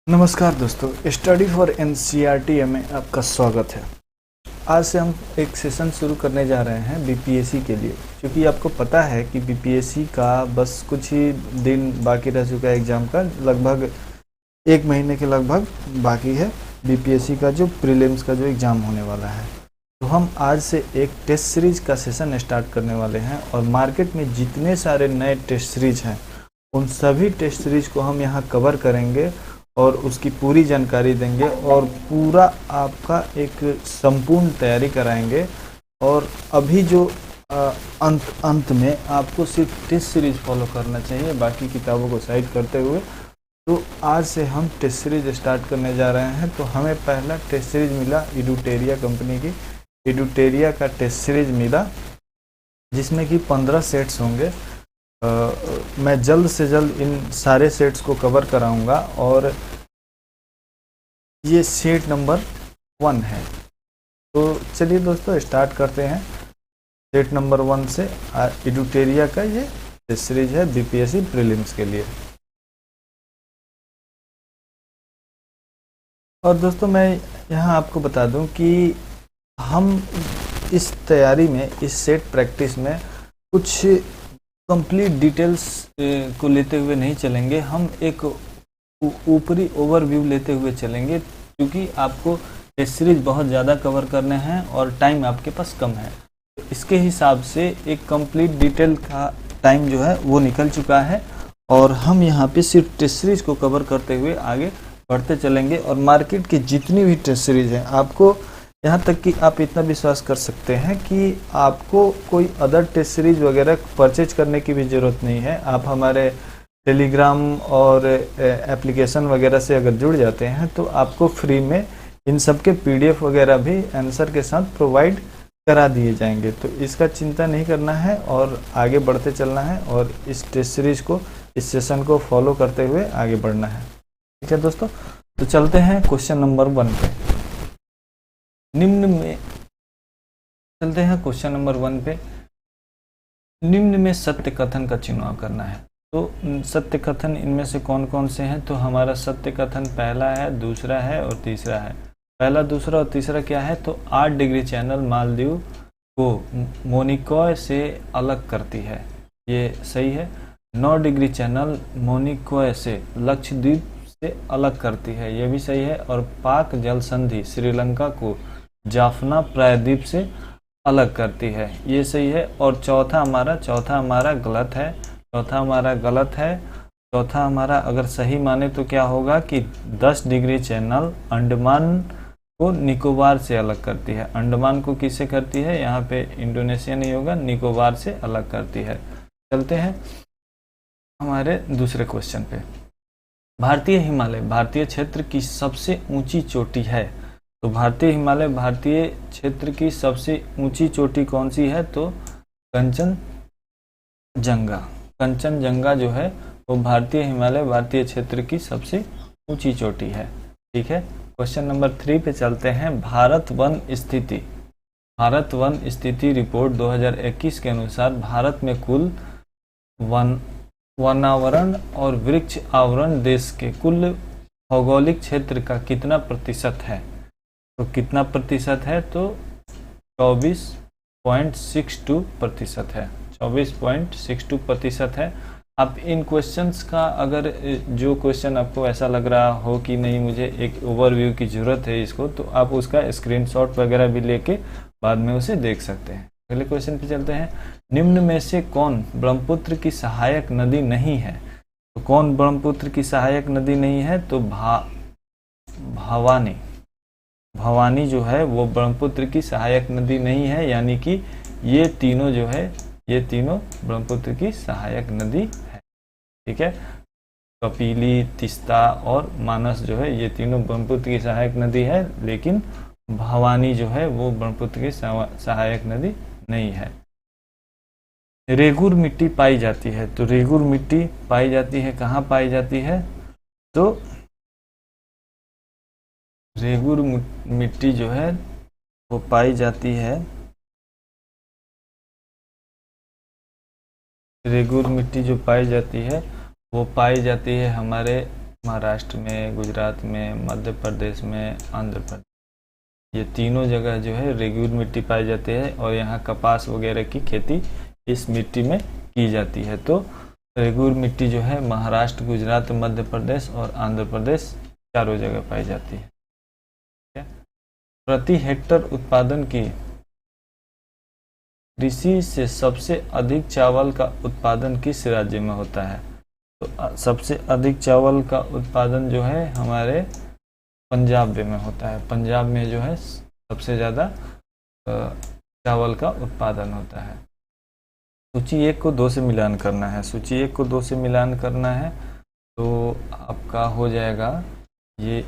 नमस्कार दोस्तों, study for NCERT में आपका स्वागत है। आज से हम एक सेशन शुरू करने जा रहे हैं बीपीएससी के लिए, क्योंकि आपको पता है कि बीपीएससी का बस कुछ ही दिन बाकी रह चुका है। एग्ज़ाम का लगभग 1 महीने के लगभग बाकी है बीपीएससी का जो प्रीलिम्स का जो एग्ज़ाम होने वाला है। तो हम आज से एक टेस्ट सीरीज़ का सेशन स्टार्ट करने वाले हैं और मार्केट में जितने सारे नए टेस्ट सीरीज़ हैं उन सभी टेस्ट सीरीज़ को हम यहाँ कवर करेंगे और उसकी पूरी जानकारी देंगे और पूरा आपका एक संपूर्ण तैयारी कराएंगे। और अभी जो अंत में आपको सिर्फ टेस्ट सीरीज फॉलो करना चाहिए, बाकी किताबों को साइड करते हुए। तो आज से हम टेस्ट सीरीज स्टार्ट करने जा रहे हैं। तो हमें पहला टेस्ट सीरीज मिला एडुटेरिया कंपनी की। एडुटेरिया का टेस्ट सीरीज मिला जिसमें कि 15 सेट्स होंगे। मैं जल्द से जल्द इन सारे सेट्स को कवर कराऊंगा और ये सेट नंबर 1 है। तो चलिए दोस्तों स्टार्ट करते हैं। सेट नंबर 1 से एडुटेरिया का ये टेस्ट सीरीज है बीपीएससी प्रीलिम्स के लिए। और दोस्तों मैं यहाँ आपको बता दूं कि हम इस तैयारी में, इस सेट प्रैक्टिस में कुछ कंप्लीट डिटेल्स को लेते हुए नहीं चलेंगे। हम एक ऊपरी ओवरव्यू लेते हुए चलेंगे, क्योंकि आपको टेस्ट सीरीज बहुत ज़्यादा कवर करने हैं और टाइम आपके पास कम है। तो इसके हिसाब से एक कंप्लीट डिटेल का टाइम जो है वो निकल चुका है और हम यहाँ पे सिर्फ टेस्ट सीरीज को कवर करते हुए आगे बढ़ते चलेंगे। और मार्केट की जितनी भी टेस्ट सीरीज हैं, आपको यहाँ तक कि आप इतना विश्वास कर सकते हैं कि आपको कोई अदर टेस्ट सीरीज वगैरह परचेज करने की भी ज़रूरत नहीं है। आप हमारे टेलीग्राम और एप्लीकेशन वगैरह से अगर जुड़ जाते हैं तो आपको फ्री में इन सब के पीडीएफ वगैरह भी आंसर के साथ प्रोवाइड करा दिए जाएंगे। तो इसका चिंता नहीं करना है और आगे बढ़ते चलना है और इस टेस्ट सीरीज को, इस सेशन को फॉलो करते हुए आगे बढ़ना है। ठीक है दोस्तों, तो चलते हैं क्वेश्चन नंबर 1 पे। निम्न में चलते हैं क्वेश्चन नंबर 1 पे। निम्न में सत्य कथन का चुनाव करना है। तो सत्य कथन इनमें से कौन कौन से हैं? तो हमारा सत्य कथन पहला है, दूसरा है और तीसरा है। पहला, दूसरा और तीसरा क्या है? तो 8 डिग्री चैनल मालदीव को मोनिकॉय से अलग करती है, ये सही है। 9 डिग्री चैनल मोनिकॉय से लक्षद्वीप से अलग करती है, ये भी सही है। और पाक जल संधि श्रीलंका को जाफना प्रायद्वीप से अलग करती है, ये सही है। और चौथा हमारा गलत है। चौथा हमारा अगर सही माने तो क्या होगा कि 10 डिग्री चैनल अंडमान को निकोबार से अलग करती है। अंडमान को किससे करती है? यहाँ पे इंडोनेशिया नहीं होगा, निकोबार से अलग करती है। चलते हैं हमारे दूसरे क्वेश्चन पे। भारतीय हिमालय भारतीय क्षेत्र की सबसे ऊंची चोटी है। तो भारतीय हिमालय भारतीय क्षेत्र की सबसे ऊंची चोटी कौन सी है? तो कंचनजंगा जो है वो भारतीय हिमालय भारतीय क्षेत्र की सबसे ऊंची चोटी है। ठीक है, क्वेश्चन नंबर 3 पे चलते हैं। भारत वन स्थिति रिपोर्ट 2021 के अनुसार भारत में कुल वनावरण और वृक्ष आवरण देश के कुल भौगोलिक क्षेत्र का कितना प्रतिशत है? तो कितना प्रतिशत है? तो 24.62% है। 24.62% है। अब इन क्वेश्चंस का अगर जो क्वेश्चन आपको ऐसा लग रहा हो कि नहीं मुझे एक ओवरव्यू की ज़रूरत है इसको, तो आप उसका स्क्रीनशॉट वगैरह भी लेके बाद में उसे देख सकते हैं। अगले क्वेश्चन पे चलते हैं। निम्न में से कौन ब्रह्मपुत्र की सहायक नदी नहीं है? तो कौन ब्रह्मपुत्र की सहायक नदी नहीं है? तो भवानी जो है वो ब्रह्मपुत्र की सहायक नदी नहीं है, यानी कि ये तीनों जो है ये तीनों ब्रह्मपुत्र की सहायक नदी है। ठीक है, कपिली, तीस्ता और मानस जो है ये तीनों ब्रह्मपुत्र की सहायक नदी है, लेकिन भवानी जो है वो ब्रह्मपुत्र की सहायक नदी नहीं है। रेगुर मिट्टी पाई जाती है। तो रेगुर मिट्टी पाई जाती है, कहाँ पाई जाती है? तो रेगुर मिट्टी जो है वो पाई जाती है, रेगुर मिट्टी जो पाई जाती है वो पाई जाती है हमारे महाराष्ट्र में, गुजरात में, मध्य प्रदेश में, आंध्र प्रदेश, ये तीनों जगह जो है रेगुलर मिट्टी पाई जाती है और यहाँ कपास वगैरह की खेती इस मिट्टी में की जाती है। तो रेगुलर मिट्टी जो है महाराष्ट्र, गुजरात, मध्य प्रदेश और आंध्र प्रदेश चारों जगह पाई जाती है। प्रति हेक्टर उत्पादन की कृषि से सबसे अधिक चावल का उत्पादन किस राज्य में होता है? तो सबसे अधिक चावल का उत्पादन जो है हमारे पंजाब में होता है। पंजाब में जो है सबसे ज़्यादा चावल का उत्पादन होता है। सूची 1 को 2 से मिलान करना है। सूची 1 को 2 से मिलान करना है तो आपका हो जाएगा ये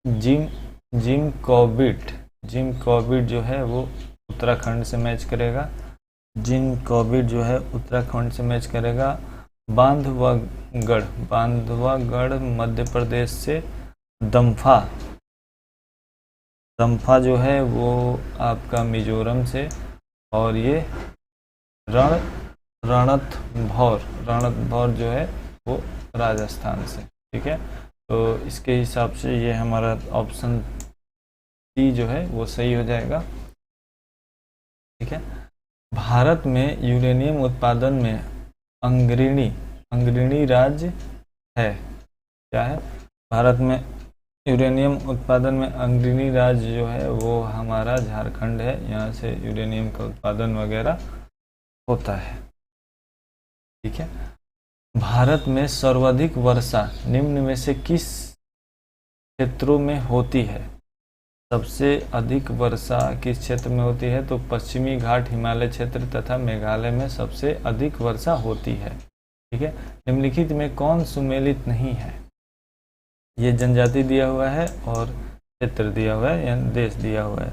जिम कॉर्बेट जो है वो उत्तराखंड से मैच करेगा। जिम कॉर्बेट जो है उत्तराखंड से मैच करेगा। बांधवागढ़ मध्य प्रदेश से। दम्फा जो है वो आपका मिजोरम से। और ये रणथंभौर जो है वो राजस्थान से। ठीक है, तो इसके हिसाब से ये हमारा ऑप्शन सी जो है वो सही हो जाएगा। ठीक है, भारत में यूरेनियम उत्पादन में अग्रणी राज्य है। क्या है? भारत में यूरेनियम उत्पादन में अग्रणी राज्य जो है वो हमारा झारखंड है। यहाँ से यूरेनियम का उत्पादन वगैरह होता है। ठीक है, भारत में सर्वाधिक वर्षा निम्न में से किस क्षेत्रों में होती है? सबसे अधिक वर्षा किस क्षेत्र में होती है? तो पश्चिमी घाट हिमालय क्षेत्र तथा मेघालय में सबसे अधिक वर्षा होती है। ठीक है, निम्नलिखित में कौन सुमेलित नहीं है? ये जनजाति दिया हुआ है और क्षेत्र दिया हुआ है या देश दिया हुआ है।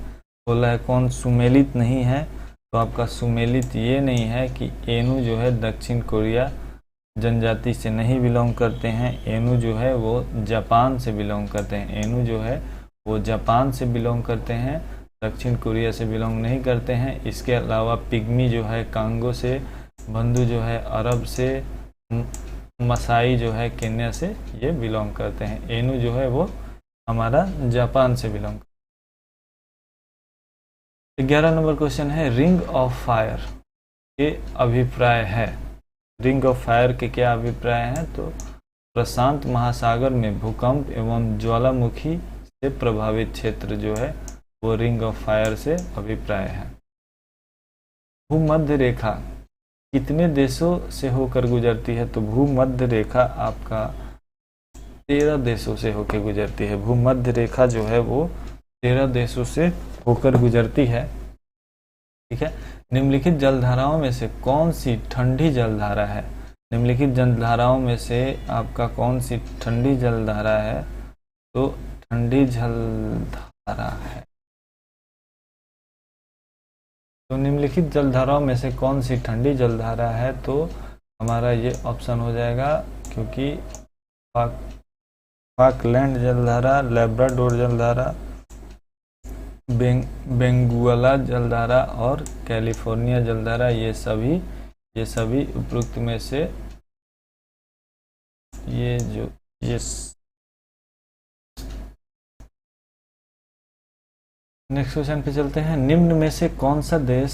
बोला है कौन सुमेलित नहीं है, तो आपका सुमेलित ये नहीं है कि एनु जो है दक्षिण कोरिया जनजाति से नहीं बिलोंग करते हैं। एनु जो है वो जापान से बिलोंग करते हैं। एनु जो है वो जापान से बिलोंग करते हैं, दक्षिण कोरिया से बिलोंग नहीं करते हैं। इसके अलावा पिग्मी जो है कांगो से, बंधु जो है अरब से, मसाई जो है केन्या से ये बिलोंग करते हैं। एनु जो है वो हमारा जापान से बिलोंग। 11 नंबर क्वेश्चन है रिंग ऑफ फायर के अभिप्राय है। रिंग ऑफ फायर के क्या अभिप्राय हैं? तो प्रशांत महासागर में भूकंप एवं ज्वालामुखी से प्रभावित क्षेत्र जो है वो रिंग ऑफ फायर से अभिप्राय है। भूमध्य रेखा कितने देशों से होकर गुजरती है? तो भूमध्य रेखा आपका 13 देशों से होकर गुजरती है। भूमध्य रेखा जो है वो 13 देशों से होकर गुजरती है। ठीक है, निम्नलिखित जलधाराओं में से कौन सी ठंडी जलधारा है? निम्नलिखित जलधाराओं में से आपका कौन सी ठंडी जलधारा है? तो ठंडी जलधारा है। तो निम्नलिखित जलधाराओं में से कौन सी ठंडी जलधारा है? तो हमारा ये ऑप्शन हो जाएगा, क्योंकि फाकलैंड जलधारा, लैब्राडोर जलधारा, बेंगुएला जलधारा और कैलिफोर्निया जलधारा, ये सभी उपरोक्त में से ये नेक्स्ट क्वेश्चन पे चलते हैं। निम्न में से कौन सा देश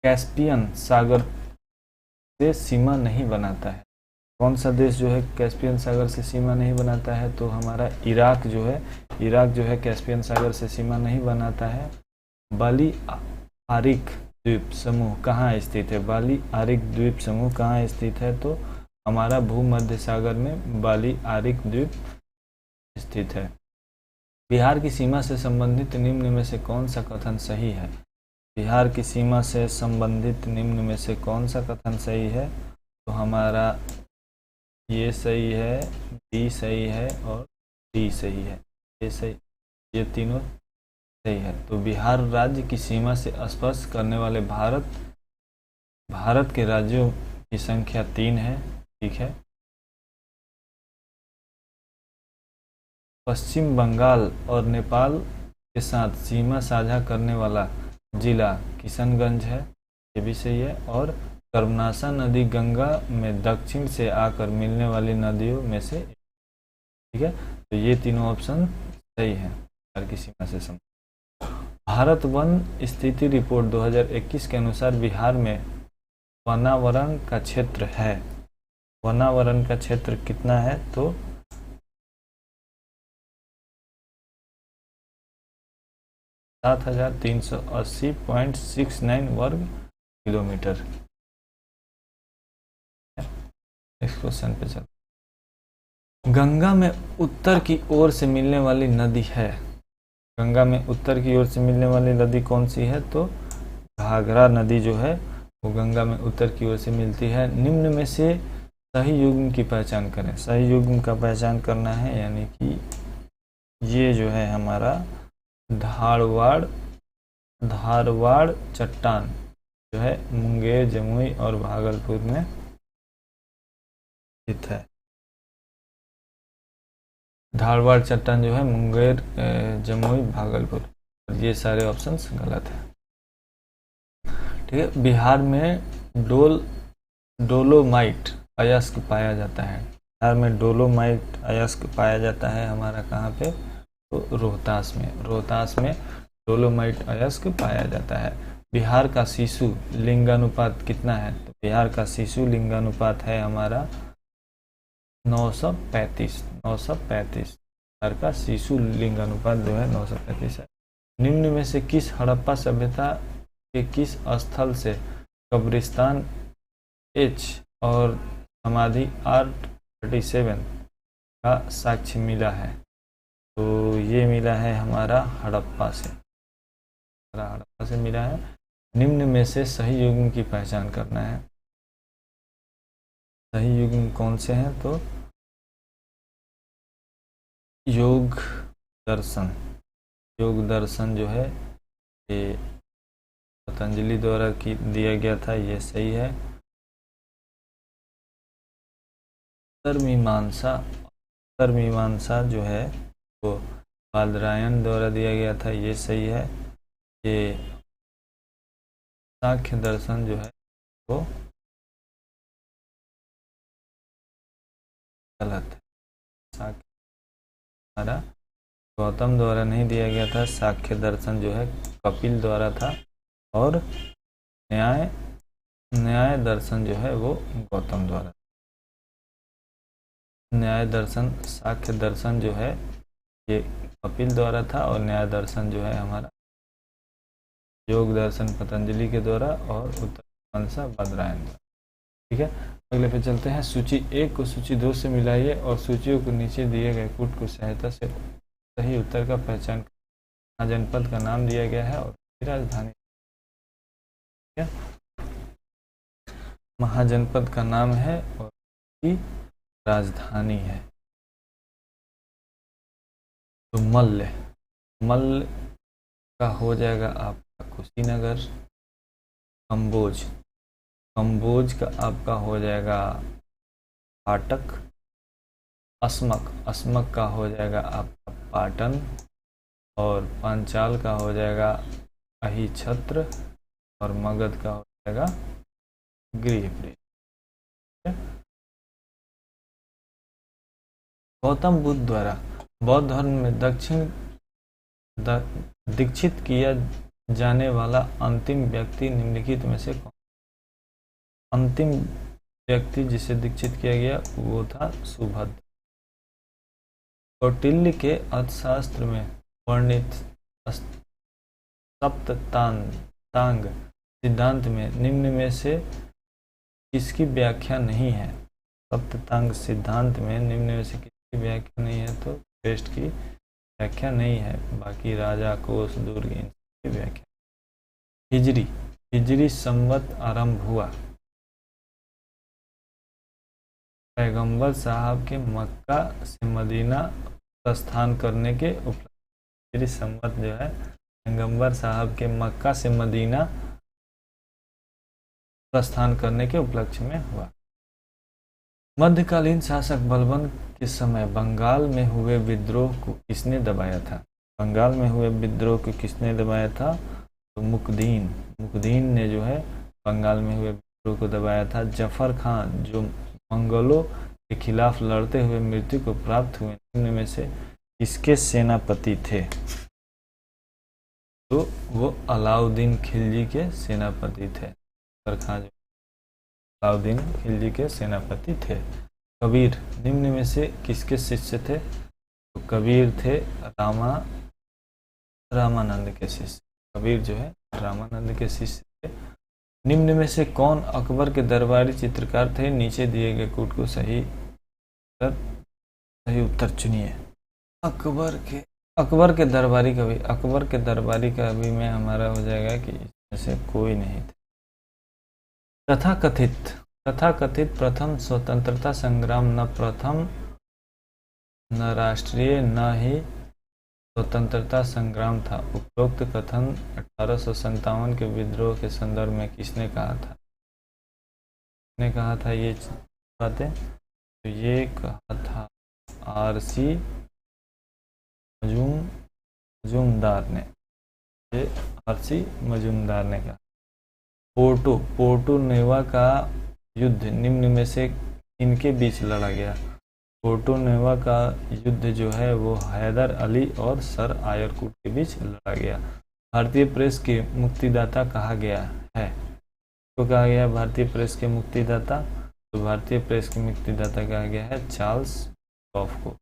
कैस्पियन सागर से सीमा नहीं बनाता है? कौन सा देश जो है कैस्पियन सागर से सीमा नहीं बनाता है? तो हमारा इराक जो है कैस्पियन सागर से सीमा नहीं बनाता है। बाली आरिक द्वीप समूह कहाँ स्थित है? बाली आरिक द्वीप समूह कहाँ स्थित है? तो हमारा भूमध्य सागर में बाली आरिक द्वीप स्थित है। बिहार की सीमा से संबंधित निम्न में से कौन सा कथन सही है? बिहार की सीमा से संबंधित निम्न में से कौन सा कथन सही है? तो हमारा ये सही है, बी सही है और डी सही है। ये सही, ये तीनों सही है। तो बिहार राज्य की सीमा से स्पर्श करने वाले भारत के राज्यों की संख्या 3 है। ठीक है, पश्चिम बंगाल और नेपाल के साथ सीमा साझा करने वाला जिला किशनगंज है, ये भी सही है। और कर्मनाशा नदी गंगा में दक्षिण से आकर मिलने वाली नदियों में से एक। ठीक है, तो ये तीनों ऑप्शन सही है हर की सीमा से सम। भारत वन स्थिति रिपोर्ट 2021 के अनुसार बिहार में वनावरण का क्षेत्र है, वनावरण का क्षेत्र कितना है? तो 7380.69 वर्ग किलोमीटर। नेक्स्ट क्वेश्चन पे चल। गंगा में उत्तर की ओर से मिलने वाली नदी है, गंगा में उत्तर की ओर से मिलने वाली नदी कौन सी है? तो घाघरा नदी जो है वो गंगा में उत्तर की ओर से मिलती है। निम्न में से सही युग्म की पहचान करें। सही युग्म का पहचान करना है, यानी कि ये जो है हमारा धारवाड़ चट्टान जो है मुंगेर, जमुई और भागलपुर में स्थित है। धारवाड़ चट्टान जो है मुंगेर, जमुई, भागलपुर, ये सारे ऑप्शंस गलत है। ठीक है, बिहार में डोलोमाइट अयस्क पाया जाता है। बिहार में डोलोमाइट अयस्क पाया जाता है हमारा कहाँ पे? तो रोहतास में। रोहतास में डोलोमाइट अयस्क पाया जाता है। बिहार का शिशु लिंगानुपात कितना है? तो बिहार का शिशु लिंगानुपात है हमारा 935। बिहार का शिशु लिंगानुपात जो है 935 है। निम्न में से किस हड़प्पा सभ्यता के किस स्थल से कब्रिस्तान H और समाधि R37 का साक्ष्य मिला है? तो ये मिला है हमारा हड़प्पा से, हड़प्पा से मिला है। निम्न में से सही युग्म की पहचान करना है। सही युग्म कौन से हैं? तो योग दर्शन, योग दर्शन जो है ये पतंजलि द्वारा दिया गया था, ये सही है। उत्तर मीमांसा जो है वो बादरायण द्वारा दिया गया था, ये सही है। ये सांख्य दर्शन जो है वो गलत है। सांख्य हमारा गौतम द्वारा नहीं दिया गया था, सांख्य दर्शन जो है कपिल द्वारा था। और न्याय दर्शन जो है वो गौतम द्वारा। न्याय दर्शन, सांख्य दर्शन जो है ये कपिल द्वारा था, और न्याय दर्शन जो है हमारा योग दर्शन पतंजलि के द्वारा और उत्तर मीमांसा बादरायण द्वारा। ठीक है, अगले पे चलते हैं। सूची 1 को सूची 2 से मिलाइए और सूचियों को नीचे दिए गए कूट की सहायता से सही उत्तर का पहचान करें। जनपद का नाम दिया गया है और राजधानी। ठीक है, महाजनपद का नाम है और की राजधानी है। तो मल्ल का हो जाएगा आपका कुशीनगर। कंबोज का आपका हो जाएगा फाटक। अस्मक का हो जाएगा आपका पाटन। और पांचाल का हो जाएगा अहिछत्र। और मगध का हो जाएगा गृहप्रिय। गौतम बुद्ध द्वारा बौद्ध धर्म में दीक्षित किया जाने वाला अंतिम व्यक्ति निम्नलिखित में से कौन? अंतिम व्यक्ति जिसे दीक्षित किया गया वो था सुभद्र। कौटिल्य के अर्थशास्त्र में वर्णित सप्ततांग सिद्धांत में निम्न में से किसकी व्याख्या नहीं है? सप्ततांग सिद्धांत में निम्न में से किसकी व्याख्या नहीं है? तो श्रेष्ठ की व्याख्या नहीं है, बाकी राजा, कोष, दुर्ग इनकी व्याख्या। हिजरी संवत आरंभ हुआ पैगंबर साहब के मक्का से मदीना प्रस्थान करने के उपलक्ष्य। हिजरी संवत जो है पैगंबर साहब के मक्का से मदीना प्रस्थान करने के उपलक्ष्य में हुआ। मध्यकालीन शासक बलबन के समय बंगाल में हुए विद्रोह को किसने दबाया था? बंगाल में हुए विद्रोह को किसने दबाया था? तो मुकदीन ने जो है बंगाल में हुए विद्रोह को दबाया था। जफर खान जो मंगोलों के खिलाफ लड़ते हुए मृत्यु को प्राप्त हुए, निम्न में से किसके सेनापति थे? तो वो अलाउद्दीन खिलजी के सेनापति थे। जफर खान जो अलाउद्दीन खिलजी के सेनापति थे। कबीर निम्न में से किसके शिष्य थे? तो कबीर थे रामानंद के शिष्य। कबीर जो है रामानंद के शिष्य थे। निम्न में से कौन अकबर के दरबारी चित्रकार थे? नीचे दिए गए कूट को सही उत्तर चुनिए। अकबर के दरबारी कवि में हमारा हो जाएगा कि इसमें से कोई नहीं थे। तथाकथित प्रथम स्वतंत्रता संग्राम न राष्ट्रीय न ही स्वतंत्रता संग्राम था। उपरोक्त कथन 1857 के विद्रोह के संदर्भ में किसने कहा था? ये बातें तो ये कहा था आरसी मजूमदार ने। ये आरसी मजूमदार ने कहा। पोर्टो नेवा का युद्ध निम्न में से इनके बीच लड़ा गया? पोर्टो नेवा का युद्ध जो है वो हैदर अली और सर आयरकुट के बीच लड़ा गया। भारतीय प्रेस के मुक्तिदाता कहा गया है? तो कहा गया भारतीय प्रेस के मुक्तिदाता, तो भारतीय प्रेस के मुक्तिदाता कहा गया है चार्ल्स डॉफ को।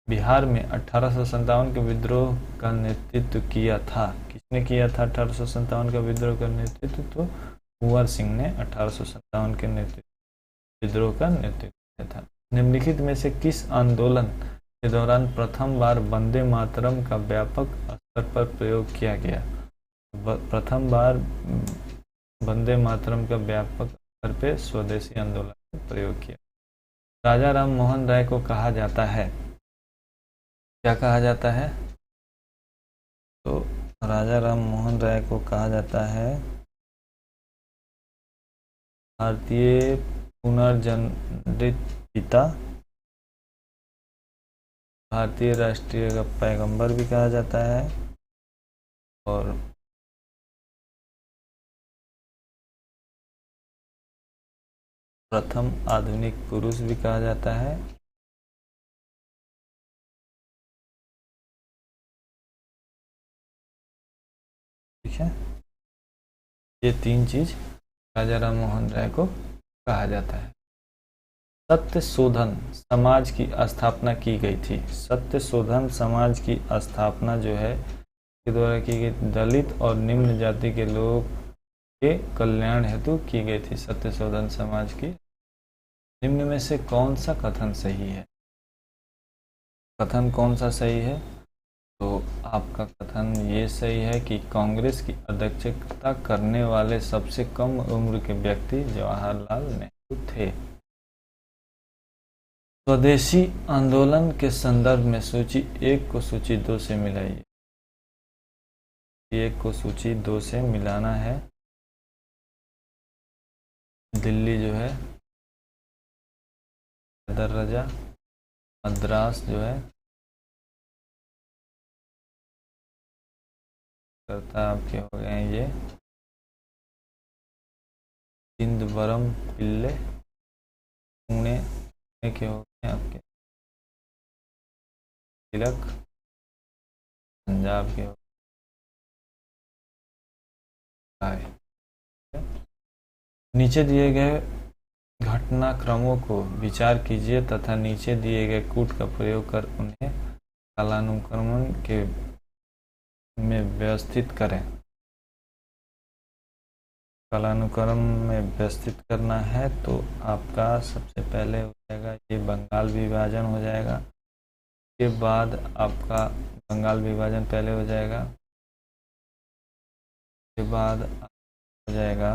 बिहार में 1857 के विद्रोह का नेतृत्व किया था? किसने किया था 1857 का विद्रोह का नेतृत्व? तो कुंवर सिंह ने 1857 के विद्रोह का नेतृत्व किया था। निम्नलिखित में से किस आंदोलन के दौरान प्रथम बार वंदे मातरम का व्यापक स्तर पर प्रयोग किया गया? प्रथम बार वंदे मातरम का व्यापक स्तर पर स्वदेशी आंदोलन का प्रयोग किया। राजा राम मोहन राय को कहा जाता है? क्या कहा जाता है? तो राजा राम मोहन राय को कहा जाता है भारतीय पुनर्जनरित पिता, भारतीय राष्ट्रीय का पैगंबर भी कहा जाता है, और प्रथम आधुनिक पुरुष भी कहा जाता है। ठीक है, ये तीन चीज राजा राम मोहन राय को कहा जाता है। सत्य शोधन समाज की स्थापना की गई थी? सत्य शोधन समाज की स्थापना जो है के द्वारा की गई, दलित और निम्न जाति के लोग के कल्याण हेतु की गई थी। सत्य शोधन समाज की। निम्न में से कौन सा कथन सही है? कथन कौन सा सही है? तो आपका कथन ये सही है कि कांग्रेस की अध्यक्षता करने वाले सबसे कम उम्र के व्यक्ति जवाहरलाल नेहरू थे। स्वदेशी आंदोलन के संदर्भ में सूची 1 को सूची 2 से मिलाइए। 1 को सूची 2 से मिलाना है। दिल्ली जो है हैदर रजा, मद्रास जो है करता आपके हो गए हैं ये चिदंबरम पिल्ले, पुणे के हो गए आपके तिलक, पंजाब के हो गए। नीचे दिए गए घटनाक्रमों को विचार कीजिए तथा नीचे दिए गए कूट का प्रयोग कर उन्हें कालानुक्रम के में व्यवस्थित करें। कालानुक्रम में व्यवस्थित करना है तो आपका सबसे पहले हो जाएगा ये बंगाल विभाजन हो जाएगा। के बाद आपका बंगाल विभाजन पहले हो जाएगा, के बाद हो जाएगा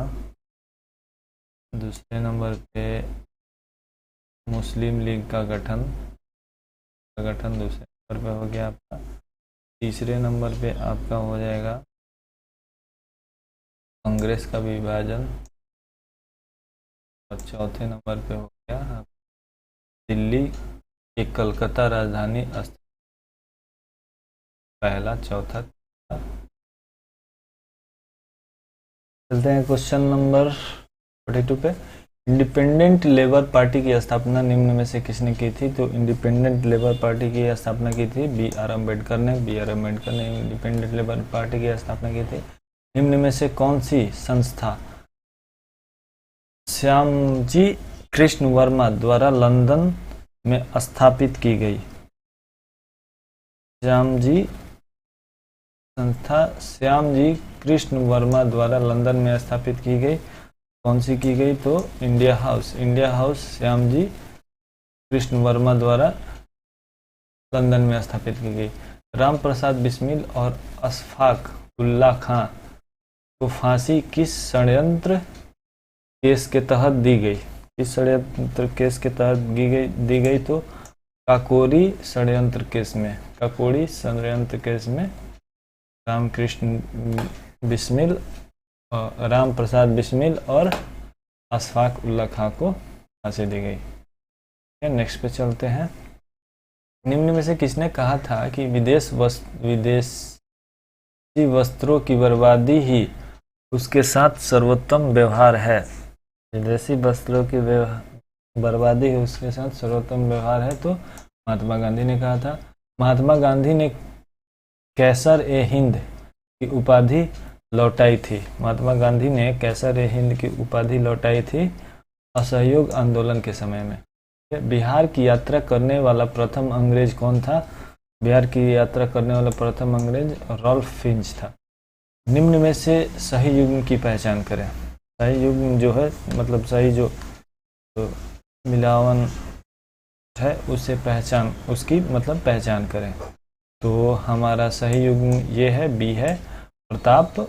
दूसरे नंबर पे मुस्लिम लीग का गठन दूसरे नंबर पे हो गया आपका। तीसरे नंबर पे आपका हो जाएगा कांग्रेस का विभाजन, और चौथे नंबर पे हो गया दिल्ली एक कलकत्ता राजधानी पहला चौथा। चलते हैं क्वेश्चन नंबर 42 पे इंडिपेंडेंट लेबर पार्टी की स्थापना निम्न में से किसने की थी? तो इंडिपेंडेंट लेबर पार्टी की स्थापना की थी बी आर अम्बेडकर ने। इंडिपेंडेंट लेबर पार्टी की स्थापना की थी। निम्न में से कौन सी संस्था श्यामजी कृष्ण वर्मा द्वारा लंदन में स्थापित की गई? श्यामजी कृष्ण वर्मा द्वारा लंदन में स्थापित की गई। कौन सी की गई? तो इंडिया हाउस श्यामजी कृष्ण वर्मा द्वारा लंदन में स्थापित की गई। राम प्रसाद बिस्मिल और अशफाक उल्ला खां को फांसी किस षड्यंत्र केस के तहत दी गई? किस षड्यंत्र केस के तहत दी गई? तो काकोरी षड्यंत्र केस में रामकृष्ण बिस्मिल, राम प्रसाद बिस्मिल और अशफाक उल्ला खां को फांसी दी गई। नेक्स्ट पे चलते हैं। निम्न में से किसने कहा था कि विदेशी वस्त्रों की बर्बादी ही उसके साथ सर्वोत्तम व्यवहार है? विदेशी वस्त्रों की बर्बादी है उसके साथ सर्वोत्तम व्यवहार है, तो महात्मा गांधी ने कहा था। महात्मा गांधी ने कैसर ए हिंद की उपाधि लौटाई थी। महात्मा गांधी ने कैसर ए हिंद की उपाधि लौटाई थी असहयोग आंदोलन के समय में। बिहार की यात्रा करने वाला प्रथम अंग्रेज कौन था? बिहार की यात्रा करने वाला प्रथम अंग्रेज रॉल्फ फिंच था। निम्न में से सही युग्म की पहचान करें। सही युग्म जो है मतलब सही जो मिलावन है उससे पहचान करें। तो हमारा सही युग्म ये है, बी है, प्रताप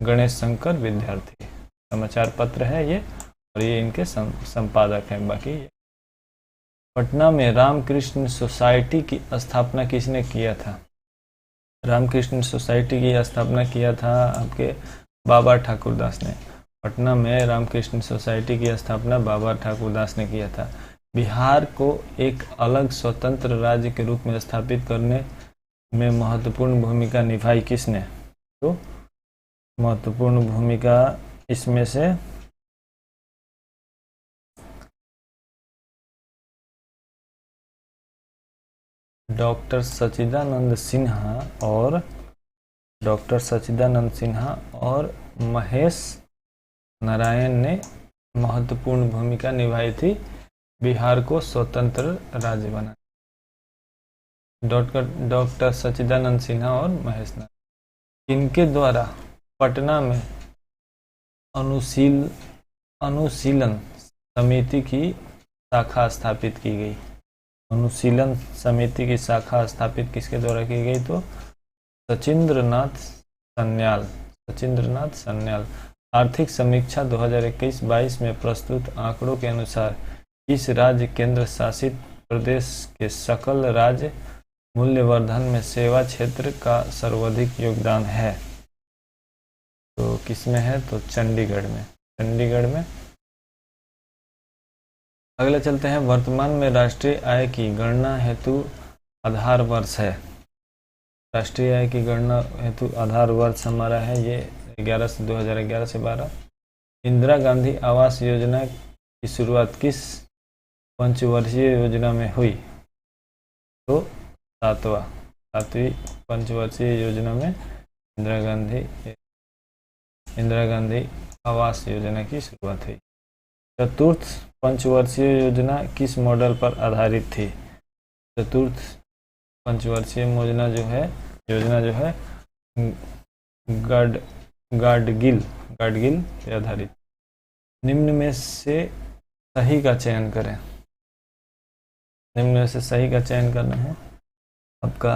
गणेश शंकर विद्यार्थी। समाचार पत्र है ये और ये इनके संपादक हैं। बाकी पटना में रामकृष्ण सोसाइटी की स्थापना किसने किया था? रामकृष्ण सोसाइटी की स्थापना किया था आपके बाबा ठाकुरदास ने। पटना में रामकृष्ण सोसाइटी की स्थापना बाबा ठाकुरदास ने किया था। बिहार को एक अलग स्वतंत्र राज्य के रूप में स्थापित करने में महत्वपूर्ण भूमिका निभाई किसने? तो महत्वपूर्ण भूमिका इसमें से डॉक्टर सच्चिदानंद सिन्हा और महेश नारायण ने महत्वपूर्ण भूमिका निभाई थी बिहार को स्वतंत्र राज्य बनाने। डॉक्टर सच्चिदानंद सिन्हा और महेश नारायण, इनके द्वारा पटना में अनुशीलन समिति की शाखा स्थापित की गई। अनुशीलन समिति की शाखा स्थापित किसके द्वारा की गई? तो सचिंद्रनाथ सन्याल। आर्थिक समीक्षा 2021-22 में प्रस्तुत आंकड़ों के अनुसार इस राज्य केंद्र शासित प्रदेश के सकल राज्य मूल्यवर्धन में सेवा क्षेत्र का सर्वाधिक योगदान है। तो किसमें है? तो चंडीगढ़ में। अगले चलते हैं। वर्तमान में राष्ट्रीय आय की गणना हेतु आधार वर्ष है। राष्ट्रीय आय की गणना हेतु आधार वर्ष हमारा है ये 2011 से 12। इंदिरा गांधी आवास योजना की शुरुआत किस पंचवर्षीय योजना में हुई? तो सातवीं पंचवर्षीय योजना में इंदिरा गांधी आवास योजना की शुरुआत हुई। चतुर्थ पंचवर्षीय योजना किस मॉडल पर आधारित थी? चतुर्थ पंचवर्षीय योजना जो है गाडगिल पे आधारित। निम्न में से सही का चयन करें। निम्न में से सही का चयन करना है आपका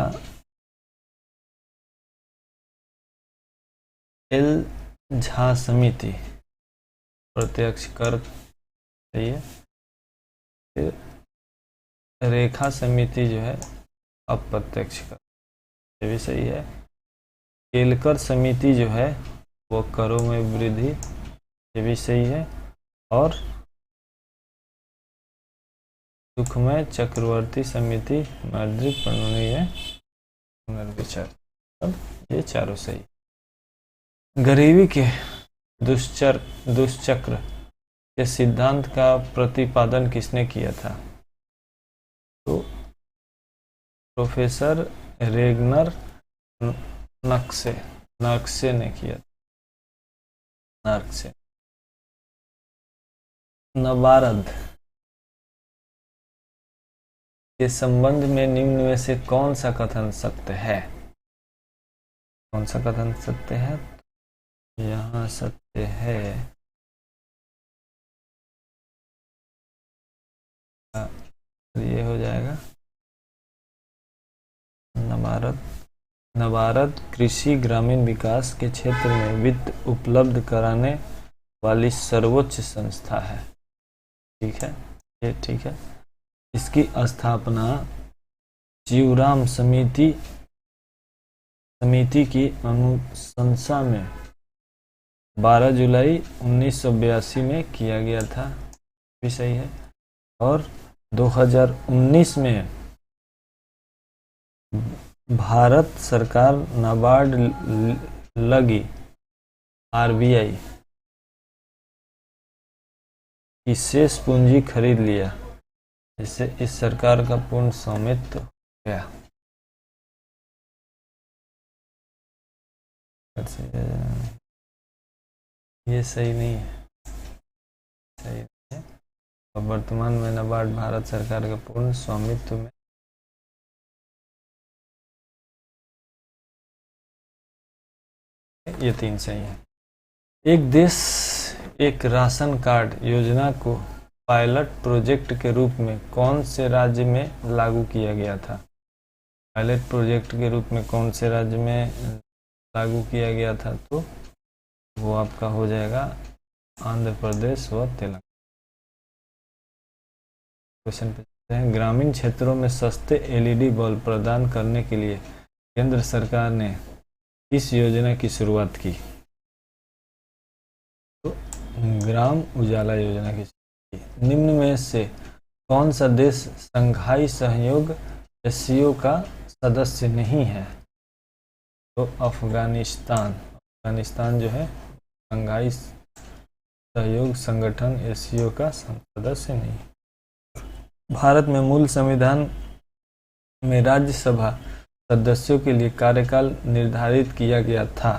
एल झा समिति प्रत्यक्ष कर सही है। फिर रेखा समिति जो है अप्रत्यक्ष कर, ये भी सही है। केलकर समिति जो है वो करों में वृद्धि, ये भी सही है। और सुखमय चक्रवर्ती समिति मौद्रिक प्रणाली पुनर्विचार, अब ये चारों सही। गरीबी के दुष्चक्र के सिद्धांत का प्रतिपादन किसने किया था? तो प्रोफेसर रेगनर नर्क्से ने किया। नर्क्से। नवार्द के संबंध में निम्न में से कौन सा कथन सत्य है? कौन सा कथन सत्य है? यहाँ सत्य है ये हो जाएगा नवार्द कृषि ग्रामीण विकास के क्षेत्र में वित्त उपलब्ध कराने वाली सर्वोच्च संस्था है। ठीक है, ये ठीक है। इसकी स्थापना जीवराम समिति की अनुशंसा में 12 जुलाई 1982 में किया गया था, भी सही है। और 2019 में भारत सरकार नाबार्ड लगी आरबीआई की शेष पूंजी खरीद लिया, जिससे इस सरकार का पूर्ण स्वामित्व हो गया। ये सही नहीं है, सही नहीं है। और वर्तमान में नाबार्ड भारत सरकार का पूर्ण स्वामित्व में ये 3 सही है। एक देश एक राशन कार्ड योजना को पायलट प्रोजेक्ट के रूप में कौन से राज्य में लागू किया गया था? पायलट प्रोजेक्ट के रूप में कौन से राज्य में लागू किया गया था? तो वो आपका हो जाएगा आंध्र प्रदेश व तेलंगाना। क्वेश्चन पे हैं, ग्रामीण क्षेत्रों में सस्ते एलईडी बल्ब प्रदान करने के लिए केंद्र सरकार ने किस योजना की शुरुआत की? तो ग्राम उजाला योजना की। निम्न में से कौन सा देश संघाई सहयोग एससीओ का सदस्य नहीं है? तो अफगानिस्तान जो है संघाई सहयोग संगठन एससीओ का सदस्य नहीं। भारत में मूल संविधान में राज्यसभा सदस्यों के लिए कार्यकाल निर्धारित किया गया था।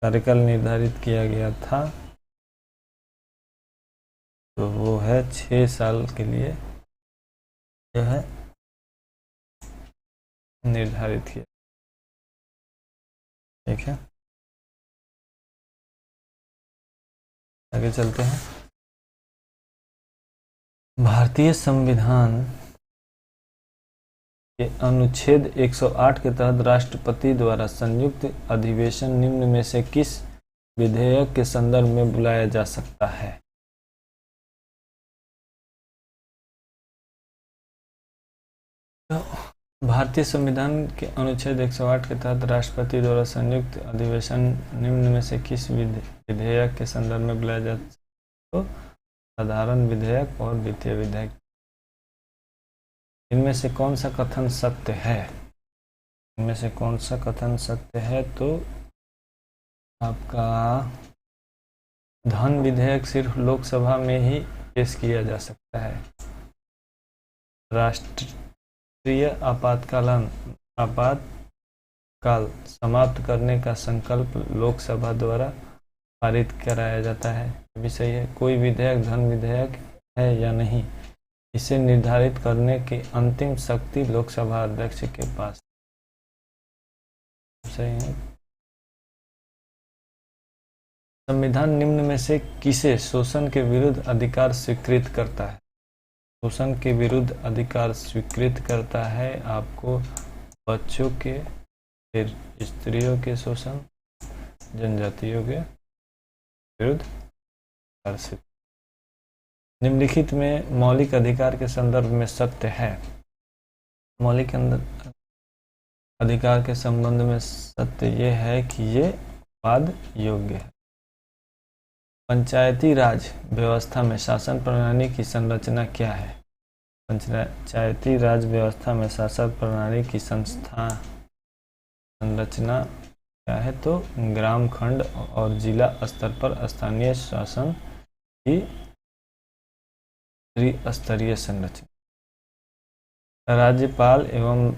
कार्यकाल निर्धारित किया गया था तो वो है 6 साल के लिए जो है निर्धारित किया। ठीक है, आगे चलते हैं। भारतीय संविधान के अनुच्छेद 108 के तहत राष्ट्रपति द्वारा संयुक्त अधिवेशन निम्न में से किस विधेयक के संदर्भ में बुलाया जा सकता है? तो भारतीय संविधान के अनुच्छेद 108 के तहत राष्ट्रपति द्वारा संयुक्त अधिवेशन निम्न में से किस विधेयक के संदर्भ में बुलाया जा सकता है? तो साधारण विधेयक और वित्तीय विधेयक। इनमें से कौन सा कथन सत्य है? इनमें से कौन सा कथन सत्य है? तो आपका धन विधेयक सिर्फ लोकसभा में ही पेश किया जा सकता है। राष्ट्रीय आपातकाल समाप्त करने का संकल्प लोकसभा द्वारा पारित कराया जाता है, ये भी सही है। कोई विधेयक धन विधेयक है या नहीं, इसे निर्धारित करने की अंतिम शक्ति लोकसभा अध्यक्ष के पास। सही है। संविधान निम्न में से किसे शोषण के विरुद्ध अधिकार स्वीकृत करता है? शोषण के विरुद्ध अधिकार स्वीकृत करता है आपको बच्चों के, फिर स्त्रियों के शोषण, जनजातियों के विरुद्ध अधिकार। निम्नलिखित में मौलिक अधिकार के संदर्भ में सत्य है। मौलिक अधिकार के संबंध में सत्य ये है कि ये वाद योग्य है। पंचायती राज व्यवस्था में शासन प्रणाली की संरचना क्या है? पंचायती राज व्यवस्था में शासन प्रणाली की संरचना क्या है? तो ग्राम खंड और जिला स्तर पर स्थानीय शासन की त्रिस्तरीय संरचना। राज्यपाल एवं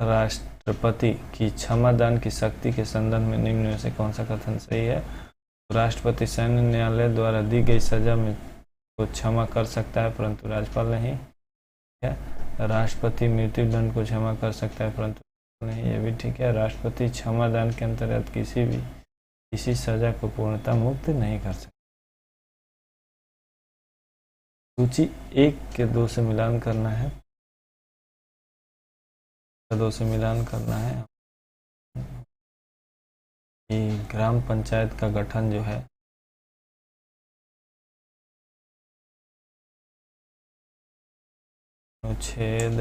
राष्ट्रपति की क्षमा दान की शक्ति के संदर्भ में निम्न में से कौन सा कथन सही है? राष्ट्रपति सैन्य न्यायालय द्वारा दी गई सजा में को क्षमा कर सकता है परंतु राज्यपाल नहीं। राष्ट्रपति मृत्यु दंड को क्षमा कर सकता है परंतु नहीं, ये भी ठीक है। राष्ट्रपति क्षमा दान के अंतर्गत किसी सजा को पूर्णतः मुक्त नहीं कर सकता। सूची 1 के 2 से मिलान करना है, 2 से मिलान करना है कि ग्राम पंचायत का गठन जो है अनुच्छेद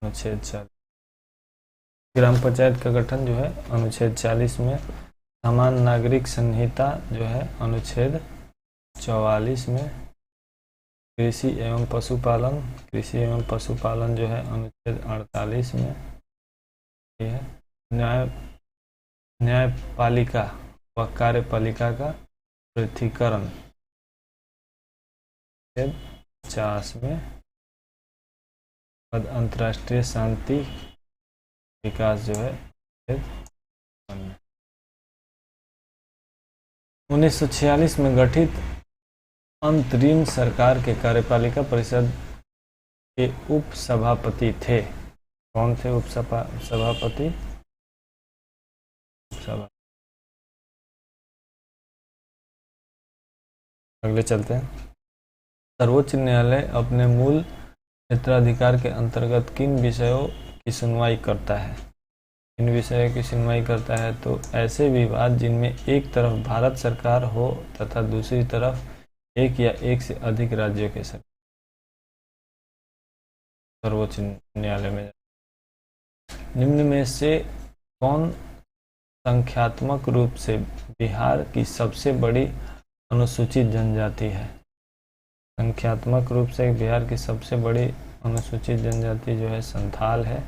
40, ग्राम पंचायत का गठन जो है अनुच्छेद 40 में, समान नागरिक संहिता जो है अनुच्छेद 44 में, कृषि एवं पशुपालन जो है अनुच्छेद 48 में, ये है न्यायपालिका व कार्यपालिका का पृथकीकरण 50 में, अंतर्राष्ट्रीय शांति विकास जो है 1946 में गठित अंतरिम सरकार के कार्यपालिका परिषद के उप सभापति थे। कौन थे उप सभापति? अगले चलते हैं। सर्वोच्च न्यायालय अपने मूल क्षेत्राधिकार के अंतर्गत किन विषयों की सुनवाई करता है? इन विषयों की सुनवाई करता है तो ऐसे विवाद जिनमें एक तरफ भारत सरकार हो तथा दूसरी तरफ एक या एक से अधिक राज्यों के सरकार सर्वोच्च न्यायालय में। निम्न में से कौन संख्यात्मक रूप से बिहार की सबसे बड़ी अनुसूचित जनजाति है? संख्यात्मक रूप से बिहार की सबसे बड़ी अनुसूचित जनजाति जो है संथाल है।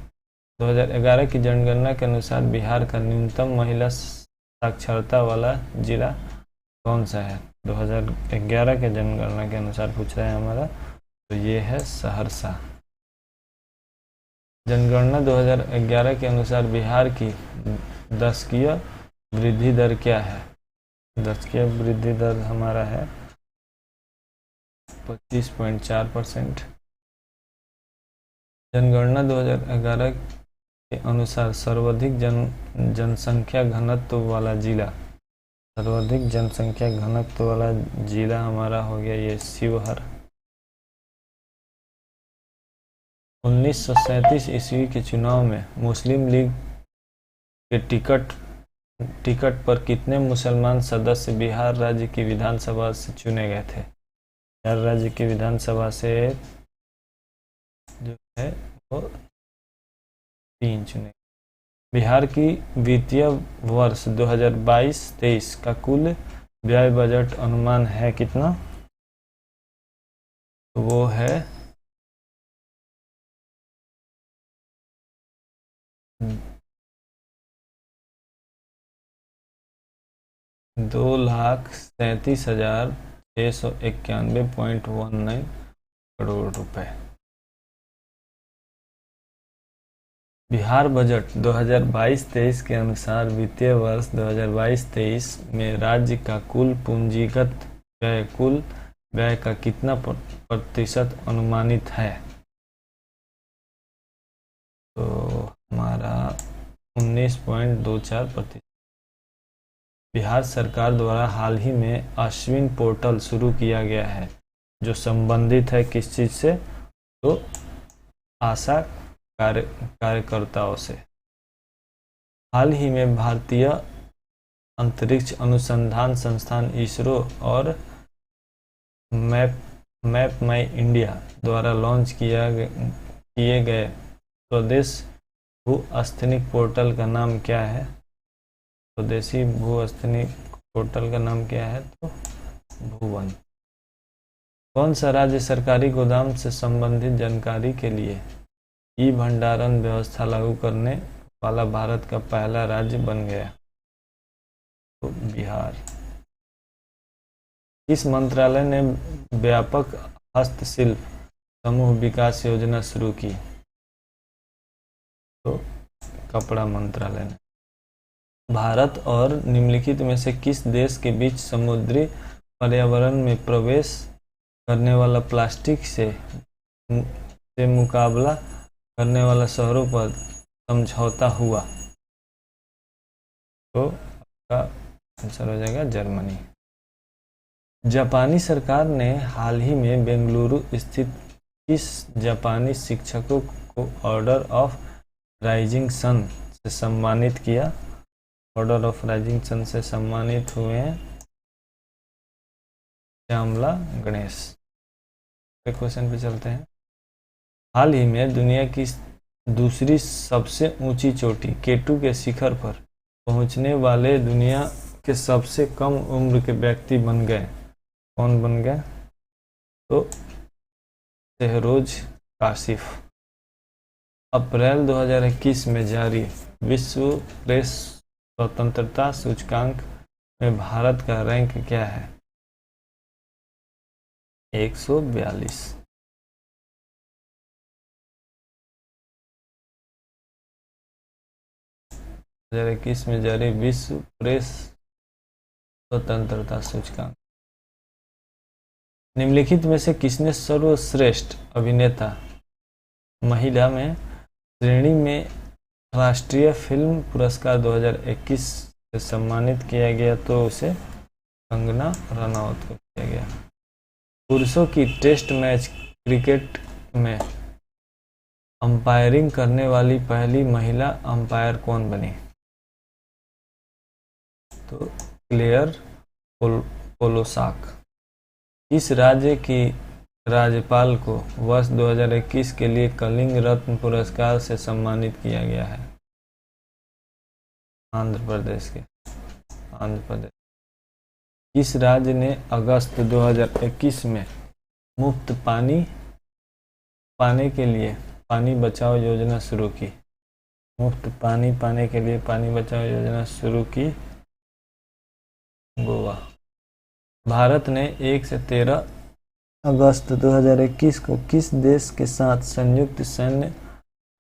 2011 की जनगणना के अनुसार बिहार का न्यूनतम महिला साक्षरता वाला जिला कौन सा है? 2011 के जनगणना के अनुसार पूछ रहा है हमारा, तो ये है सहरसा। जनगणना 2011 के अनुसार बिहार की दशकीय वृद्धि दर क्या है? दशकीय वृद्धि दर हमारा है 25.4%। जनगणना 2011 के अनुसार सर्वाधिक जनसंख्या घनत्व वाला जिला, सर्वाधिक जनसंख्या घनत्व वाला जिला हमारा हो गया ये शिवहर। 1937 ईस्वी के चुनाव में मुस्लिम लीग के टिकट पर कितने मुसलमान सदस्य बिहार राज्य की विधानसभा से चुने गए थे? बिहार राज्य की विधानसभा से जो है वो 3 चुने। बिहार की वित्तीय वर्ष 2022-23 का कुल व्यय बजट अनुमान है कितना? तो वो है 2,37,691.19 करोड़ रुपए। बिहार बजट 2022-23 के अनुसार वित्तीय वर्ष 2022-23 में राज्य का कुल पूंजीगत व्यय का कितना प्रतिशत अनुमानित है? तो हमारा 19.24%। बिहार सरकार द्वारा हाल ही में अश्विन पोर्टल शुरू किया गया है जो संबंधित है किस चीज से? तो आशा कार्यकर्ताओं से। हाल ही में भारतीय अंतरिक्ष अनुसंधान संस्थान इसरो और मैप माई इंडिया द्वारा लॉन्च किए गए स्वदेश भू-स्थनिक पोर्टल का नाम क्या है? स्वदेशी भू-स्थनिक पोर्टल का नाम क्या है? तो भुवन। कौन सा राज्य सरकारी गोदाम से संबंधित जानकारी के लिए ई भंडारण व्यवस्था लागू करने वाला भारत का पहला राज्य बन गया? बिहार। किस मंत्रालय ने व्यापक हस्तशिल्प समूह विकास योजना शुरू की? तो कपड़ा मंत्रालय ने। भारत और निम्नलिखित में से किस देश के बीच समुद्री पर्यावरण में प्रवेश करने वाला प्लास्टिक से मुकाबला करने वाला शहरों पर समझौता हुआ? तो आपका आंसर हो जाएगा जर्मनी। जापानी सरकार ने हाल ही में बेंगलुरु स्थित किस जापानी शिक्षकों को ऑर्डर ऑफ राइजिंग सन से सम्मानित किया? ऑर्डर ऑफ राइजिंग सन से सम्मानित हुए हैं श्यामला गणेश। क्वेश्चन पे चलते हैं। हाल ही में दुनिया की दूसरी सबसे ऊंची चोटी केटू के शिखर पर पहुंचने वाले दुनिया के सबसे कम उम्र के व्यक्ति बन गए। कौन बन गए? तो शहरोज काशिफ। अप्रैल 2021 में जारी विश्व प्रेस स्वतंत्रता सूचकांक में भारत का रैंक क्या है? 142। 2021 में जारी विश्व प्रेस स्वतंत्रता सूचकांक। निम्नलिखित में से किसने सर्वश्रेष्ठ अभिनेता महिला में श्रेणी में राष्ट्रीय फिल्म पुरस्कार 2021 से सम्मानित किया गया? तो उसे कंगना रनौत को किया गया। पुरुषों की टेस्ट मैच क्रिकेट में अंपायरिंग करने वाली पहली महिला अंपायर कौन बनी? तो क्लेयर पोलोसाक। इस राज्य की राज्यपाल को वर्ष 2021 के लिए कलिंग रत्न पुरस्कार से सम्मानित किया गया है? आंध्र प्रदेश। इस राज्य ने अगस्त 2021 में मुफ्त पानी पाने के लिए पानी बचाओ योजना शुरू की। मुफ्त पानी पाने के लिए पानी बचाओ योजना शुरू की गोवा। भारत ने 1 से 13 अगस्त 2021 को किस देश के साथ संयुक्त सैन्य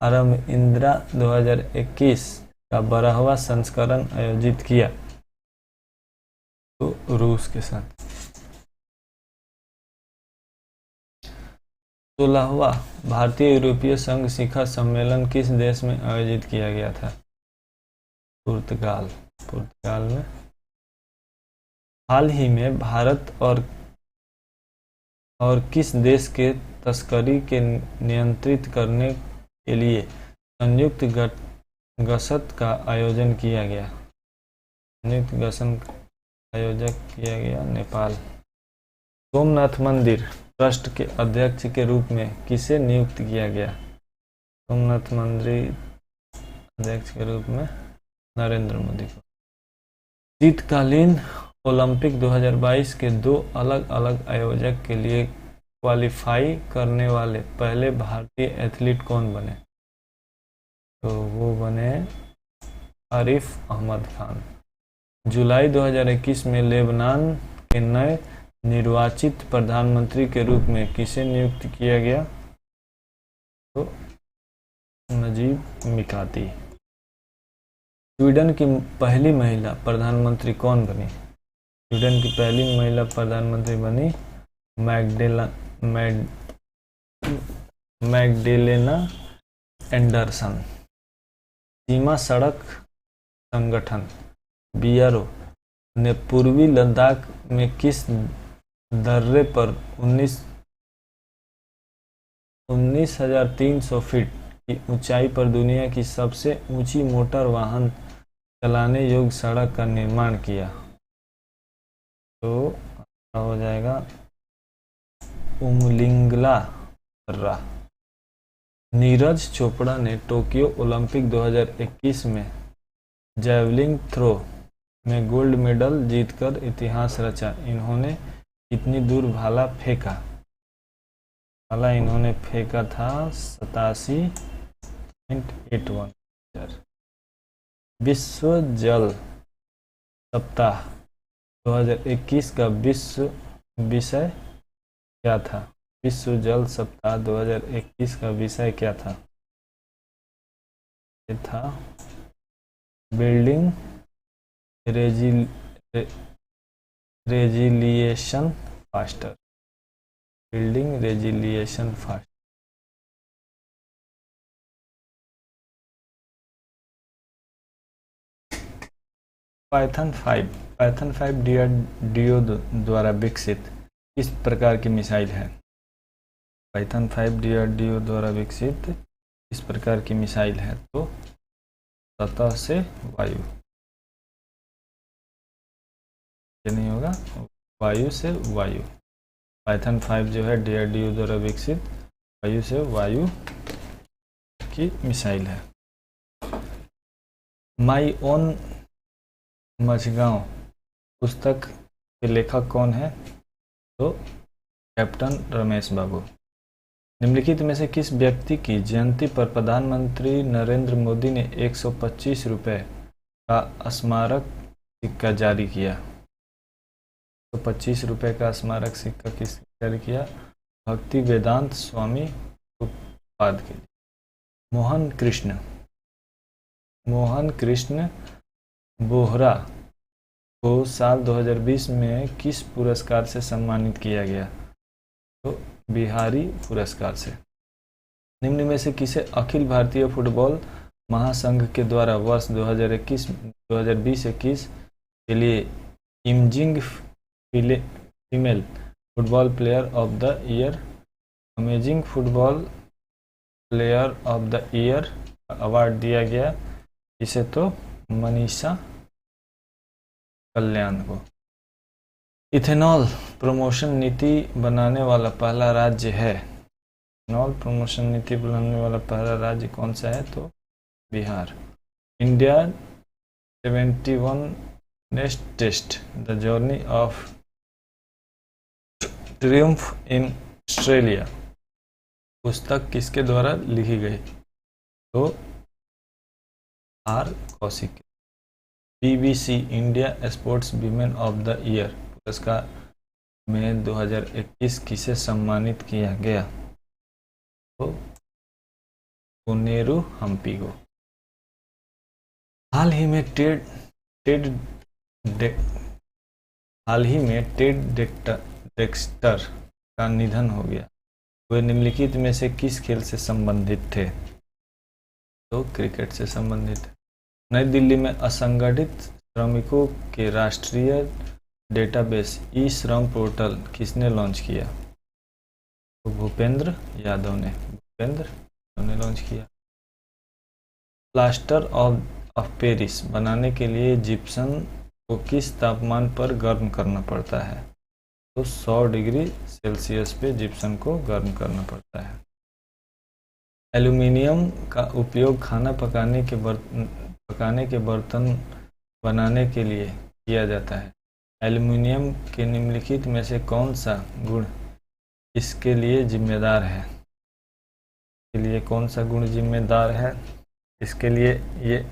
आरंभ इंदिरा 2021 का 12वां संस्करण आयोजित किया? तो रूस के साथ। 16वां भारतीय यूरोपीय संघ शिखर सम्मेलन किस देश में आयोजित किया गया था? पुर्तगाल में। हाल ही में भारत और किस देश के तस्करी के नियंत्रित करने के लिए संयुक्त गश्त का आयोजन किया गया? संयुक्त गश्त आयोजक किया गया नेपाल। सोमनाथ मंदिर ट्रस्ट के अध्यक्ष के रूप में किसे नियुक्त किया गया? सोमनाथ मंदिर अध्यक्ष के रूप में नरेंद्र मोदी को। शीतकालीन ओलंपिक 2022 के 2 अलग अलग आयोजक के लिए क्वालिफाई करने वाले पहले भारतीय एथलीट कौन बने? तो वो बने आरिफ अहमद खान। जुलाई 2021 में लेबनान के नए निर्वाचित प्रधानमंत्री के रूप में किसे नियुक्त किया गया? तो नजीब मिकाती। स्वीडन की पहली महिला प्रधानमंत्री कौन बनी? स्वीडन की पहली महिला प्रधानमंत्री बनी मैग्डेलेना एंडरसन। सीमा सड़क संगठन बीआरओ ने पूर्वी लद्दाख में किस दर्रे पर 19,300 फीट की ऊंचाई पर दुनिया की सबसे ऊंची मोटर वाहन चलाने योग्य सड़क का निर्माण किया? तो हो जाएगा उमलिंगला दर्रा। नीरज चोपड़ा ने टोक्यो ओलंपिक 2021 में जैवलिन थ्रो में गोल्ड मेडल जीतकर इतिहास रचा। इन्होंने कितनी दूर भाला फेंका? भाला इन्होंने फेंका था 87.81 मीटर। विश्व जल सप्ताह 2021 का विश्व विषय क्या था? विश्व जल सप्ताह 2021 का विषय क्या था? ये था building resilience faster. Building resilience faster. Python 5 DRDO द्वारा विकसित किस प्रकार की मिसाइल है? पाइथन 5 डीआरडीओ द्वारा विकसित किस प्रकार की मिसाइल है? तो सतह से वायु, ये नहीं होगा, वायु से वायु। पाइथन 5 जो है डीआरडीओ द्वारा विकसित वायु से वायु की मिसाइल है। माई ओन मझगांव पुस्तक के लेखक कौन है? तो कैप्टन रमेश बाबू। निम्नलिखित में से किस व्यक्ति की जयंती पर प्रधानमंत्री नरेंद्र मोदी ने 125 रुपये का स्मारक सिक्का जारी किया? तो 25 रुपये का स्मारक सिक्का किस जारी किया? भक्ति वेदांत स्वामी उत्पाद के लिए। मोहन कृष्ण बोहरा को साल 2020 में किस पुरस्कार से सम्मानित किया गया? तो बिहारी पुरस्कार से। निम्न में से किसे अखिल भारतीय फुटबॉल महासंघ के द्वारा वर्ष 2020-21 के लिए emerging female football player of the year, amazing football player of the year award दिया गया? इसे तो मनीषा कल्याण को। इथेनॉल प्रमोशन नीति बनाने वाला पहला राज्य है? इथेनॉल प्रमोशन नीति बनाने वाला पहला राज्य कौन सा है? तो Bihar. India 71 next test the journey of triumph in Australia पुस्तक किसके द्वारा लिखी गई? तो R Kaushik. BBC India sports women of the year पुरस्कार में 2021 किसे सम्मानित किया गया? तो कोनेरू हम्पी को। हाल ही में टेड डेक्स्टर का निधन हो गया। वे निम्नलिखित में से किस खेल से संबंधित थे? तो क्रिकेट से संबंधित। नई दिल्ली में असंगठित श्रमिकों के राष्ट्रीय डेटाबेस ई श्रम पोर्टल किसने लॉन्च किया? तो भूपेंद्र यादव ने लॉन्च किया। प्लास्टर ऑफ पेरिस बनाने के लिए जिप्सम को किस तापमान पर गर्म करना पड़ता है? तो 100 डिग्री सेल्सियस पे जिप्सम को गर्म करना पड़ता है। एल्यूमीनियम का उपयोग खाना पकाने के बर्तन बनाने के लिए किया जाता है। एल्यूमीनियम के निम्नलिखित में से कौन सा गुण इसके लिए जिम्मेदार है? इसके लिए कौन सा गुण जिम्मेदार है? इसके लिए ये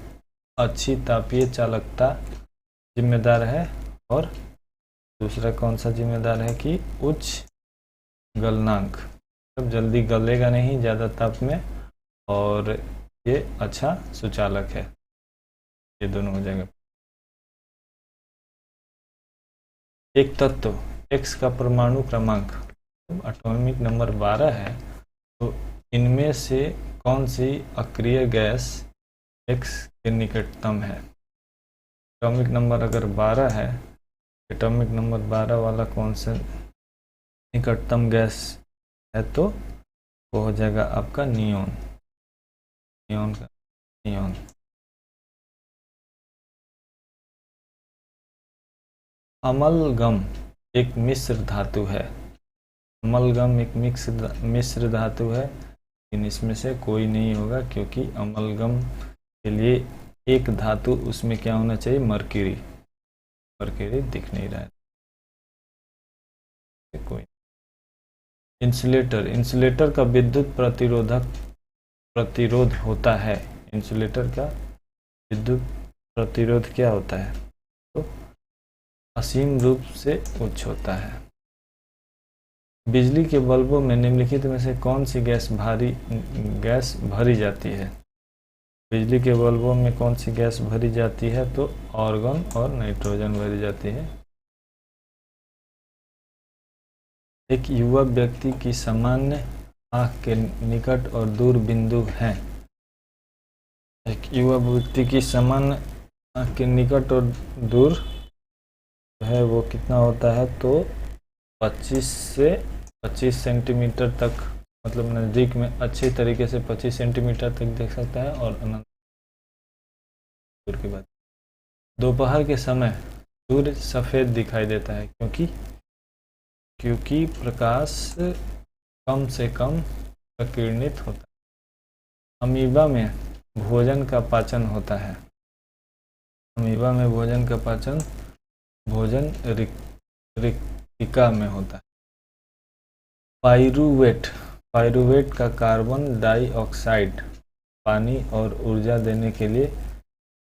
अच्छी तापीय चालकता जिम्मेदार है, और दूसरा कौन सा जिम्मेदार है कि उच्च गलनांक, मतलब जल्दी गलेगा नहीं ज़्यादा ताप में, और ये अच्छा सुचालक है। ये दोनों हो जाएगा। एक तत्व X का परमाणु क्रमांक एटॉमिक नंबर 12 है, तो इनमें से कौन सी अक्रिय गैस X के निकटतम है? एटॉमिक नंबर अगर 12 है, एटॉमिक नंबर 12 वाला कौन सा निकटतम गैस है? तो वो हो जाएगा आपका नियोन। अमलगम एक मिश्र धातु है। अमलगम एक मिश्र धातु है, लेकिन इसमें से कोई नहीं होगा, क्योंकि अमलगम के लिए एक धातु उसमें क्या होना चाहिए? मरकरी दिख नहीं रहा है कोई। इंसुलेटर का विद्युत प्रतिरोध होता है। इंसुलेटर का विद्युत प्रतिरोध क्या होता है? तो असीम रूप से उच्च होता है। बिजली के बल्बों में निम्नलिखित में से कौन सी गैस भरी जाती है? बिजली के बल्बों में कौन सी गैस भरी जाती है? तो आर्गन और नाइट्रोजन भरी जाती है। एक युवा व्यक्ति की सामान्य आँख के निकट और दूर बिंदु हैं। एक युवा व्यक्ति की सामान्य आँख के निकट और दूर है वो कितना होता है? तो 25 से 25 सेंटीमीटर तक, मतलब नज़दीक में अच्छी तरीके से 25 सेंटीमीटर तक देख सकता है और अनंत दूर की बात। दोपहर के समय सूर्य सफ़ेद दिखाई देता है क्योंकि प्रकाश कम से कम प्रकीर्णित होता है। अमीबा में भोजन का पाचन होता है। अमीबा में भोजन का पाचन भोजन रिक्तिका में होता है। पाइरूवेट का कार्बन डाइऑक्साइड पानी और ऊर्जा देने के लिए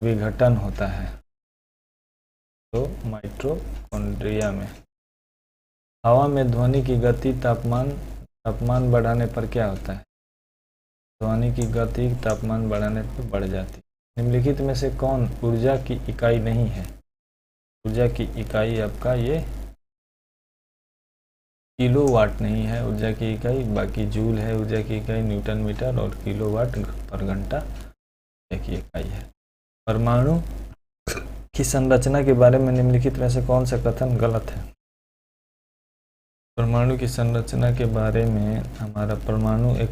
विघटन होता है। तो माइटोकॉन्ड्रिया में। हवा में ध्वनि की गति तापमान बढ़ाने पर क्या होता है? ध्वनि की गति तापमान बढ़ाने पर बढ़ जाती है। निम्नलिखित में से कौन ऊर्जा की इकाई नहीं है? ऊर्जा की इकाई आपका ये किलोवाट नहीं है ऊर्जा की इकाई, बाकी जूल है ऊर्जा की इकाई, न्यूटन मीटर और किलोवाट पर घंटा की इकाई है। परमाणु की संरचना के बारे में निम्नलिखित में से कौन सा कथन गलत है? परमाणु की संरचना के बारे में हमारा परमाणु एक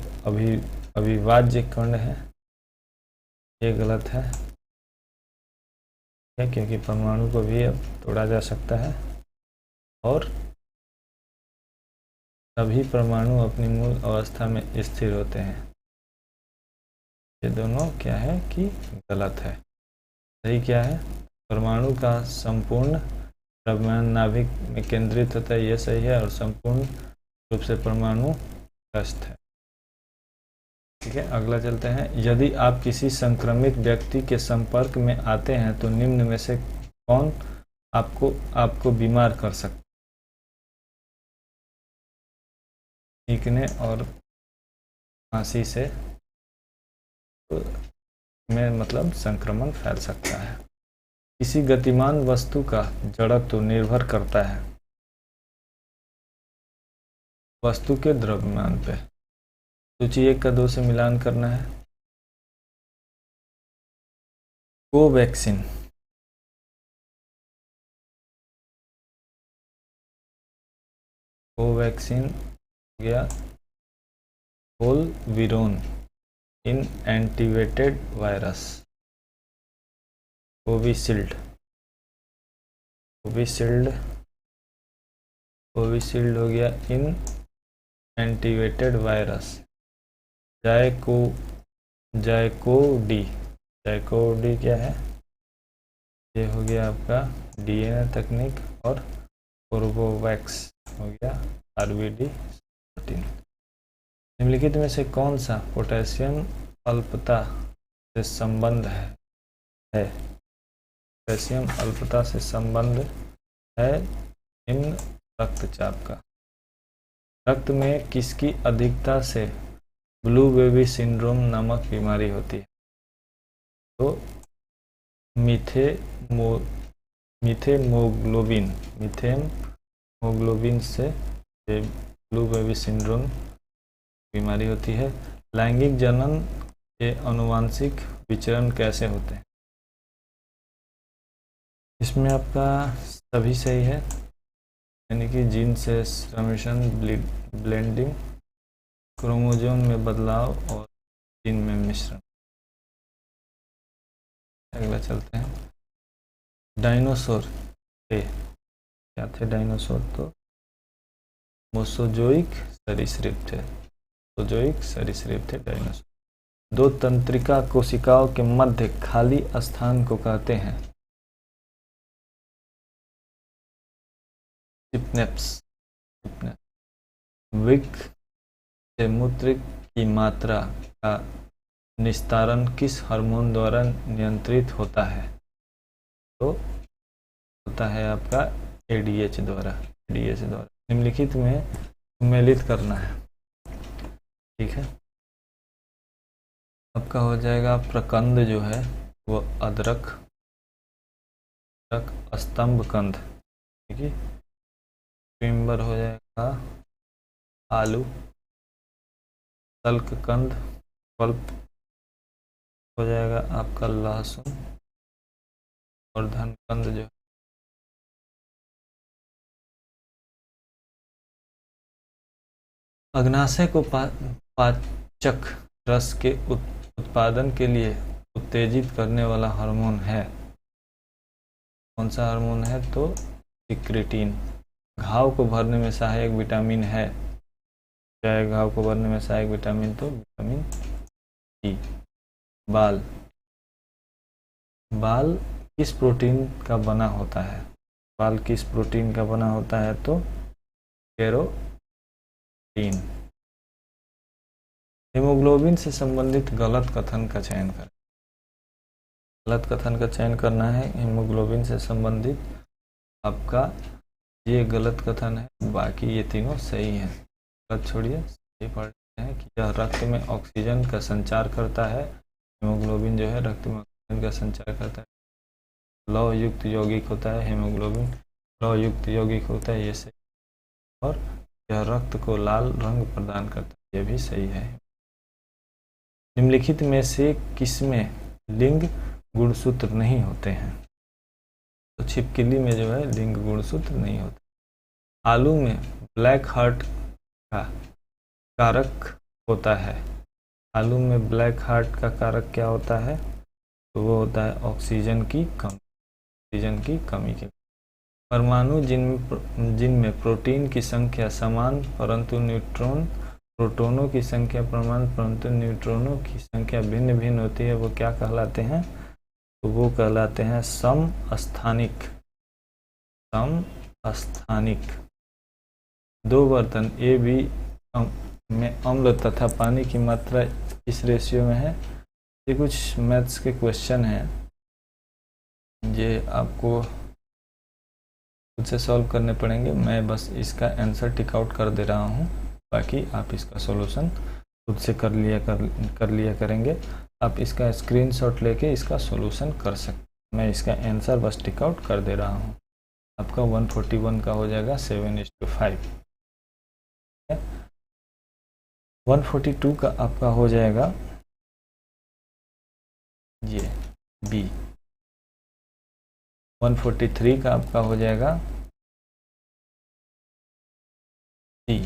अविभाज्य कण है, ये गलत है क्योंकि परमाणु को भी अब तोड़ा जा सकता है और सभी परमाणु अपनी मूल अवस्था में स्थिर होते हैं। ये दोनों क्या है कि गलत है। सही क्या है? परमाणु का संपूर्ण द्रव्यमान नाभिक में केंद्रित होता है, ये सही है, और संपूर्ण रूप से परमाणु ग्रस्त है। ठीक है, अगला चलते हैं। यदि आप किसी संक्रमित व्यक्ति के संपर्क में आते हैं तो निम्न में से कौन आपको बीमार कर सकता है? छींकने और खांसी से में मतलब संक्रमण फैल सकता है। किसी गतिमान वस्तु का जड़त्व निर्भर करता है वस्तु के द्रव्यमान पे। सूची 1 का 2 से मिलान करना है। कोवैक्सीन गया। पोलविरोन इन एंटीवेटेड वायरस। कोविशील्ड हो गया इन एंटीवेटेड वायरस। जायकोडी क्या है? ये हो गया आपका डीएनए तकनीक। और कोर्बोवैक्स हो गया आरबीडी 14। निम्नलिखित में से कौन सा पोटेशियम अल्पता से संबंध है? पोटेशियम अल्पता से संबंध है निम्न रक्तचाप का। रक्त में किसकी अधिकता से ब्लू बेबी सिंड्रोम नामक बीमारी होती है? तो मीथेमोग्लोबिन से ब्लू बेबी सिंड्रोम बीमारी होती है। लैंगिक जनन के अनुवांशिक विचरण कैसे होते हैं? इसमें आपका सभी सही है, यानी कि जीन से श्रमिशन, ब्लेंडिंग, क्रोमोसोम में बदलाव और जीन में मिश्रण। अगला चलते हैं। डायनासोर क्या थे? डायनासोर तो मोसोजोइक सरीसृप थे डायनासोर। दो तंत्रिका कोशिकाओं के मध्य खाली स्थान को कहते हैं सिप्नेप्स। विक से मूत्र की मात्रा का निस्तारण किस हार्मोन द्वारा नियंत्रित होता है? तो होता है आपका ADH द्वारा। निम्नलिखित में सम्मिलित करना है, ठीक है। आपका हो जाएगा प्रकंद जो है वो अदरक, स्तंभ कंद, ठीक है। ट्यूबर हो जाएगा आलू, तल्क कंद, पल्प हो जाएगा आपका लहसुन, और धन कंद जो अग्नाशय को पाचक रस के उत्पादन के लिए उत्तेजित करने वाला हार्मोन है। कौन सा हार्मोन है? तो सिक्रेटिन। घाव को भरने में सहायक विटामिन है। क्या है घाव को भरने में सहायक विटामिन? तो विटामिन ई। बाल किस प्रोटीन का बना होता है? बाल किस प्रोटीन का बना होता है? तो केरोटीन। हीमोग्लोबिन से संबंधित गलत कथन का चयन करें। गलत कथन का चयन करना है हीमोग्लोबिन से संबंधित। आपका ये गलत कथन है, बाकी ये तीनों सही हैं। गलत छोड़िए, सही पढ़ते हैं कि यह रक्त में ऑक्सीजन का संचार करता है। हीमोग्लोबिन जो है रक्त में ऑक्सीजन का संचार करता है। लौह युक्त यौगिक होता है हीमोग्लोबिन, लौह युक्त यौगिक होता है, ये सही। और यह रक्त को लाल रंग प्रदान करता है, ये भी सही है। निम्नलिखित में से किसमें लिंग गुणसूत्र नहीं होते हैं? तो छिपकली में जो है लिंग गुणसूत्र नहीं होते। आलू में ब्लैक हार्ट का कारक होता है। आलू में ब्लैक हार्ट का कारक क्या होता है? तो वो होता है ऑक्सीजन की कमी के। परमाणु जिनमें प्रोटीन की संख्या समान परंतु प्रोटोनों की संख्या समान परंतु न्यूट्रॉनों की संख्या भिन्न भिन्न होती है, वो क्या कहलाते हैं? तो वो कहलाते हैं समस्थानिक। दो बर्तन ए बी में अम्ल तथा पानी की मात्रा इस रेशियो में है। ये कुछ मैथ्स के क्वेश्चन हैं, ये आपको खुद से सॉल्व करने पड़ेंगे। मैं बस इसका आंसर टिक आउट कर दे रहा हूँ, बाकी आप इसका सॉल्यूशन खुद से कर लिया करेंगे। आप इसका स्क्रीनशॉट लेके इसका सॉल्यूशन कर सकते। मैं इसका आंसर बस टिक आउट कर दे रहा हूँ। आपका 141 का हो जाएगा 7:5। 142 का आपका हो जाएगा ये बी। 143 का आपका हो जाएगा सी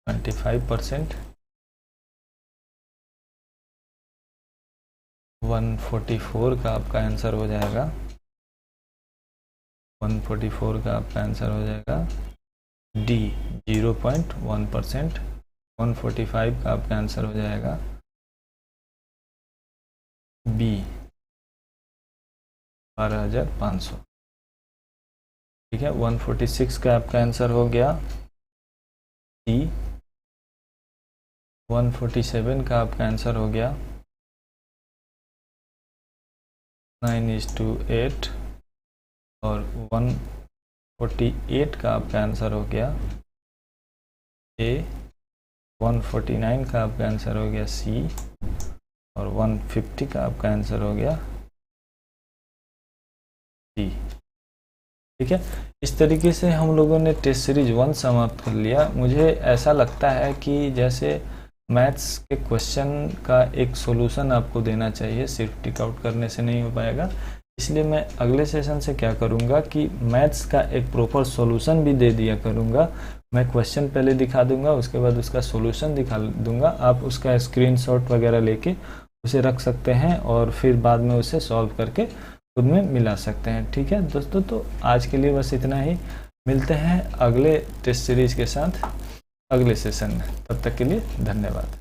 25%। 144 का आपका आंसर हो जाएगा 144 का आपका आंसर हो जाएगा डी 0.1%। 145 का आपका आंसर हो जाएगा बी 12,500। ठीक है। 146 का आपका आंसर हो गया सी। 147 का आपका आंसर हो गया 9:8 और 148 का आपका आंसर हो गया ए। 149 का आपका आंसर हो गया सी और 150 का आपका आंसर हो गया डी। ठीक है। इस तरीके से हम लोगों ने टेस्ट सीरीज 1 समाप्त कर लिया। मुझे ऐसा लगता है कि जैसे मैथ्स के क्वेश्चन का एक सॉल्यूशन आपको देना चाहिए, सिर्फ टिक आउट करने से नहीं हो पाएगा। इसलिए मैं अगले सेशन से क्या करूँगा कि मैथ्स का एक प्रॉपर सॉल्यूशन भी दे दिया करूँगा। मैं क्वेश्चन पहले दिखा दूंगा, उसके बाद उसका सॉल्यूशन दिखा दूंगा। आप उसका स्क्रीनशॉट वगैरह लेके उसे रख सकते हैं और फिर बाद में उसे सॉल्व करके खुद में मिला सकते हैं। ठीक है दोस्तों, तो आज के लिए बस इतना ही। मिलते हैं अगले टेस्ट सीरीज के साथ अगले सेशन में। तब तक के लिए धन्यवाद।